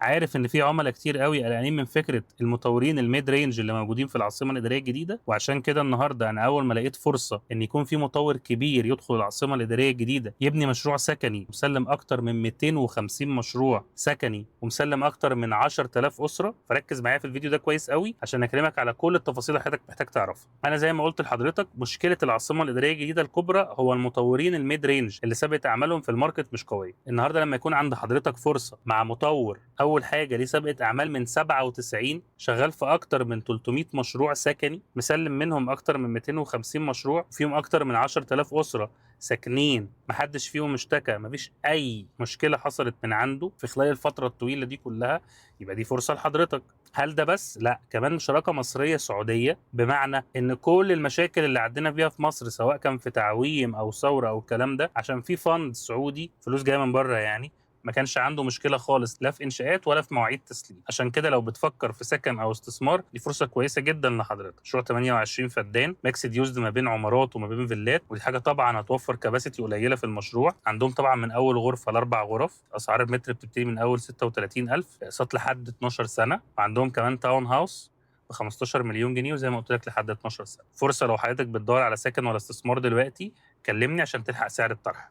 عارف ان في عملاء كتير قوي قلقانين من فكره المطورين الميد رينج اللي موجودين في العاصمه الاداريه الجديده، وعشان كده النهارده انا اول ما لقيت فرصه ان يكون في مطور كبير يدخل العاصمه الاداريه الجديده يبني مشروع سكني مسلم اكتر من 250 مشروع سكني ومسلم اكتر من 10000 اسره، فركز معايا في الفيديو ده كويس قوي عشان اكلمك على كل التفاصيل اللي حضرتك محتاج تعرفها. انا زي ما قلت لحضرتك مشكله العاصمه الاداريه الجديده الكبرى هو المطورين الميد رينج اللي ثابت اعمالهم في الماركت مش قويه. النهارده لما يكون عند حضرتك فرصه مع مطور اول حاجه ليه سابقه اعمال من 97 شغال في اكتر من 300 مشروع سكني مسلم منهم اكتر من 250 مشروع فيهم اكتر من 10000 اسره ساكنين، محدش فيهم اشتكى، مفيش اي مشكله حصلت من عنده في خلال الفتره الطويله دي كلها، يبقى دي فرصه لحضرتك. هل ده بس؟ لا، كمان شراكه مصريه سعوديه، بمعنى ان كل المشاكل اللي عندنا فيها في مصر سواء كان في تعويم او ثوره او الكلام ده عشان في فند سعودي فلوس جايه من بره يعني، ما كانش عنده مشكله خالص لا في انشاءات ولا في مواعيد تسليم. عشان كده لو بتفكر في سكن او استثمار دي فرصه كويسه جدا لحضرتك. مشروع 28 فدان ميكسد يوزد ما بين عمارات وما بين فيلات، ودي حاجه طبعا هتوفر كباسيتي قليله في المشروع. عندهم طبعا من اول غرفه لاربع غرف، اسعار المتر بتبتدي من اول 36000 اقساط لحد 12 سنه، وعندهم كمان تاون هاوس ب 15 مليون جنيه وزي ما قلت لك لحد 12 سنه. فرصه لو حضرتك بتدور على سكن ولا استثمار دلوقتي كلمني عشان تلحق سعر الطرح.